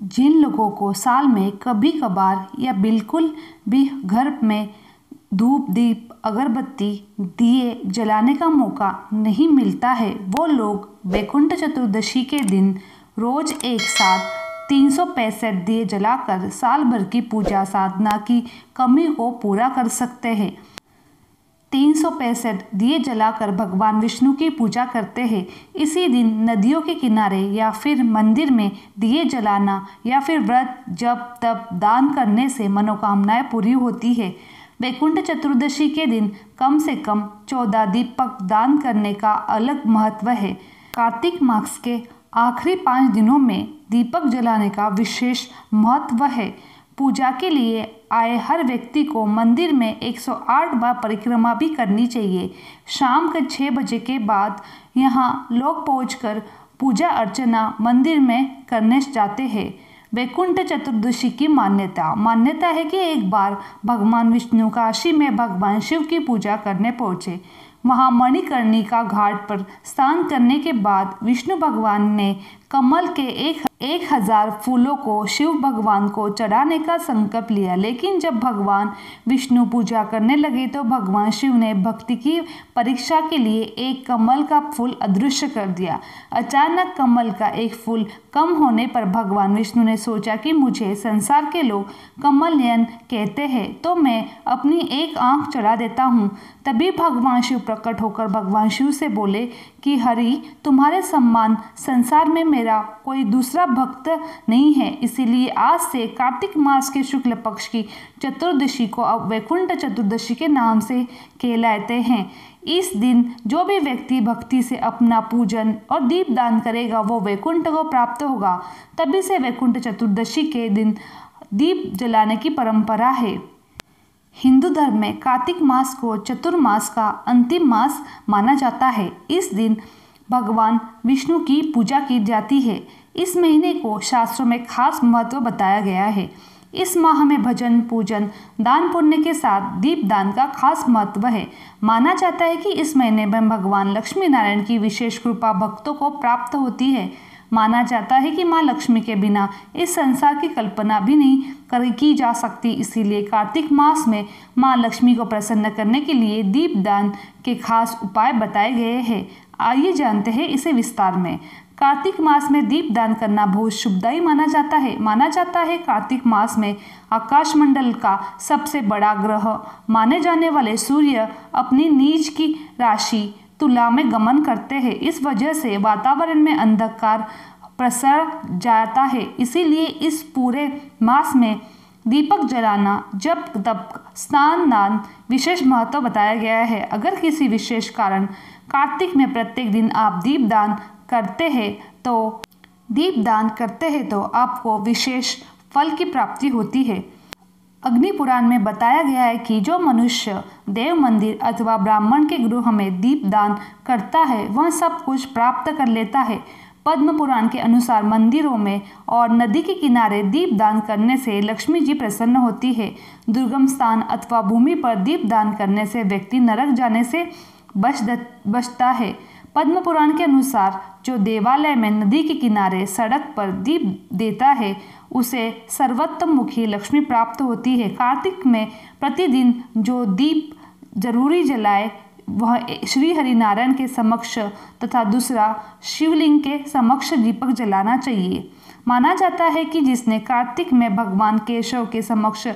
जिन लोगों को साल में कभी कभार या बिल्कुल भी घर में धूप दीप अगरबत्ती दिए जलाने का मौका नहीं मिलता है, वो लोग वैकुंठ चतुर्दशी के दिन रोज एक साथ 365 दिए जलाकर साल भर की पूजा साधना की कमी को पूरा कर सकते हैं। 365 दिए जलाकर भगवान विष्णु की पूजा करते हैं। इसी दिन नदियों के किनारे या फिर मंदिर में दिए जलाना या फिर व्रत जप तप दान करने से मनोकामनाएं पूरी होती है। वैकुंठ चतुर्दशी के दिन कम से कम 14 दीपक दान करने का अलग महत्व है। कार्तिक मास के आखिरी 5 दिनों में दीपक जलाने का विशेष महत्व है। पूजा के लिए आए हर व्यक्ति को मंदिर में 108 बार परिक्रमा भी करनी चाहिए। शाम के 6 बजे के बाद यहाँ लोग पहुंचकर पूजा अर्चना मंदिर में करने जाते हैं। वैकुंठ चतुर्दशी की मान्यता है कि एक बार भगवान विष्णु काशी में भगवान शिव की पूजा करने पहुंचे। वहां मणिकर्णिका घाट पर स्नान करने के बाद विष्णु भगवान ने कमल के 1000 फूलों को शिव भगवान को चढ़ाने का संकल्प लिया, लेकिन जब भगवान विष्णु पूजा करने लगे तो भगवान शिव ने भक्ति की परीक्षा के लिए एक कमल का फूल अदृश्य कर दिया। अचानक कमल का एक फूल कम होने पर भगवान विष्णु ने सोचा कि मुझे संसार के लोग कमल नयन कहते हैं, तो मैं अपनी एक आंख चढ़ा देता हूँ। तभी भगवान शिव प्रकट होकर भगवान शिव से बोले कि हरि, तुम्हारे सम्मान संसार में मेरा कोई दूसरा भक्त नहीं है, इसीलिए आज से कार्तिक मास के शुक्ल पक्ष की चतुर्दशी को अब वैकुंठ चतुर्दशी के नाम से कहलाते हैं। इस दिन जो भी व्यक्ति भक्ति से अपना पूजन और दीप दान करेगा वो वैकुंठ को प्राप्त होगा। तभी से वैकुंठ चतुर्दशी के दिन दीप जलाने की परंपरा है। हिंदू धर्म में कार्तिक मास को चतुर्मास का अंतिम मास माना जाता है। इस दिन भगवान विष्णु की पूजा की जाती है। इस महीने को शास्त्रों में खास महत्व बताया गया है। इस माह में भजन पूजन दान पुण्य के साथ दीप दान का खास महत्व है। माना जाता है कि इस महीने में भगवान लक्ष्मी नारायण की विशेष कृपा भक्तों को प्राप्त होती है। माना जाता है कि माँ लक्ष्मी के बिना इस संसार की कल्पना भी नहीं की जा सकती, इसीलिए कार्तिक मास में माँ लक्ष्मी को प्रसन्न करने के लिए दीप दान के खास उपाय बताए गए हैं। आइए जानते हैं इसे विस्तार में। कार्तिक मास में दीप दान करना बहुत शुभदायी माना जाता है। माना जाता है कार्तिक मास में आकाशमंडल का सबसे बड़ा ग्रह माने जाने वाले सूर्य अपनी नीच की राशि तुला में गमन करते हैं। इस वजह से वातावरण में अंधकार प्रसर जाता है, इसीलिए इस पूरे मास में दीपक जलाना जप तप स्नान दान विशेष महत्व बताया गया है। अगर किसी विशेष कारण कार्तिक में प्रत्येक दिन आप दीप दान करते हैं तो आपको विशेष फल की प्राप्ति होती है। अग्नि पुराण में बताया गया है कि जो मनुष्य देव मंदिर अथवा ब्राह्मण के गृह में दीप दान करता है वह सब कुछ प्राप्त कर लेता है। पद्म पुराण के अनुसार मंदिरों में और नदी के किनारे दीप दान करने से लक्ष्मी जी प्रसन्न होती है। दुर्गम स्थान अथवा भूमि पर दीप दान करने से व्यक्ति नरक जाने से बचता है। पद्म पुराण के अनुसार जो देवालय में नदी के किनारे सड़क पर दीप देता है उसे सर्वोत्तममुखी लक्ष्मी प्राप्त होती है। कार्तिक में प्रतिदिन जो दीप जरूरी जलाए वह श्री हरिनारायण के समक्ष तथा दूसरा शिवलिंग के समक्ष दीपक जलाना चाहिए। माना जाता है कि जिसने कार्तिक में भगवान केशव के समक्ष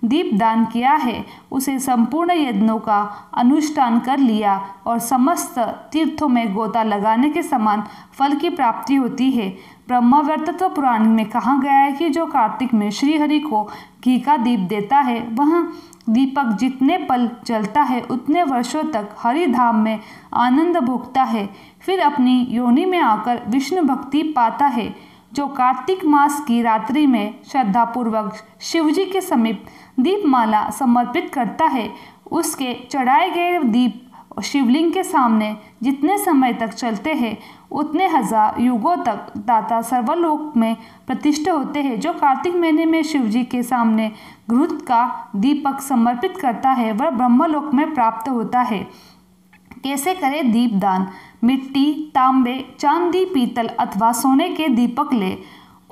दीप दान किया है उसे संपूर्ण यज्ञों का अनुष्ठान कर लिया और समस्त तीर्थों में गोता लगाने के समान फल की प्राप्ति होती है। ब्रह्मवर्तत्व पुराण में कहा गया है कि जो कार्तिक में श्री हरि को घी का दीप देता है वह दीपक जितने पल जलता है उतने वर्षों तक हरि धाम में आनंद भोगता है, फिर अपनी योनि में आकर विष्णु भक्ति पाता है। जो कार्तिक मास की रात्रि में श्रद्धापूर्वक शिवजी के समीप दीपमाला समर्पित करता है उसके चढ़ाए गए दीप शिवलिंग के सामने जितने समय तक चलते हैं उतने 1000 युगों तक दाता सर्वलोक में प्रतिष्ठित होते हैं। जो कार्तिक महीने में शिवजी के सामने घृत का दीपक समर्पित करता है वह ब्रह्मलोक में प्राप्त होता है। कैसे करें दीप दान? मिट्टी तांबे चांदी पीतल अथवा सोने के दीपक ले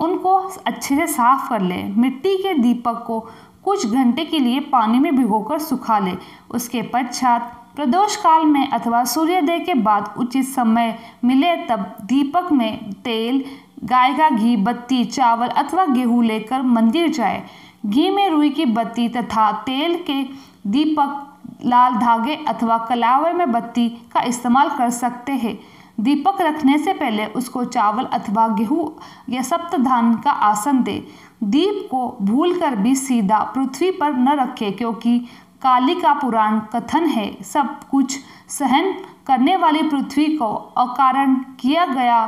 उनको अच्छे से साफ कर ले। मिट्टी के दीपक को कुछ घंटे के लिए पानी में भिगोकर सुखा ले। उसके पश्चात प्रदोष काल में अथवा सूर्योदय के बाद उचित समय मिले तब दीपक में तेल, गाय का घी, बत्ती, चावल अथवा गेहूं लेकर मंदिर जाए। घी में रुई की बत्ती तथा तेल के दीपक, लाल धागे अथवा कलावे में बत्ती का इस्तेमाल कर सकते हैं। दीपक रखने से पहले उसको चावल अथवा गेहूं या सप्तधान का आसन दे। दीप को भूलकर भी सीधा पृथ्वी पर न रखे, क्योंकि काली का पुराण कथन है, सब कुछ सहन करने वाली पृथ्वी को अकारण किया गया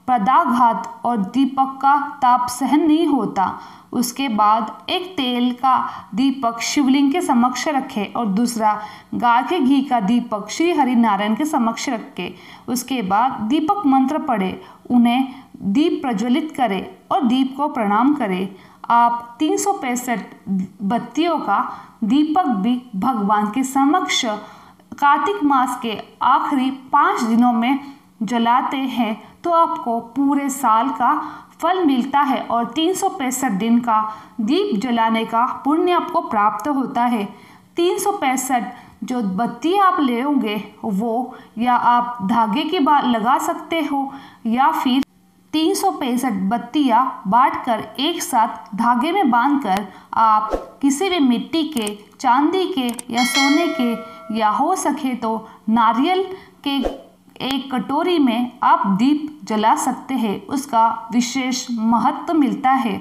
पदाघात और दीपक का ताप सहन नहीं होता। उसके बाद एक तेल का दीपक शिवलिंग के समक्ष रखे और दूसरा गाय के घी का दीपक श्री हरि नारायण के समक्ष रखे। उसके बाद दीपक मंत्र पढ़े, उन्हें दीप प्रज्वलित करे और दीप को प्रणाम करे। आप 365 बत्तियों का दीपक भी भगवान के समक्ष कार्तिक मास के आखिरी 5 दिनों में जलाते हैं तो आपको पूरे साल का फल मिलता है और 365 दिन का दीप जलाने का पुण्य आपको प्राप्त होता है। 365 जो बत्ती आप लेओगे वो या आप धागे की बात लगा सकते हो या फिर 365 बत्तियाँ बांटकर एक साथ धागे में बांधकर आप किसी भी मिट्टी के, चांदी के या सोने के या हो सके तो नारियल के एक कटोरी में आप दीप जला सकते हैं। उसका विशेष महत्व मिलता है।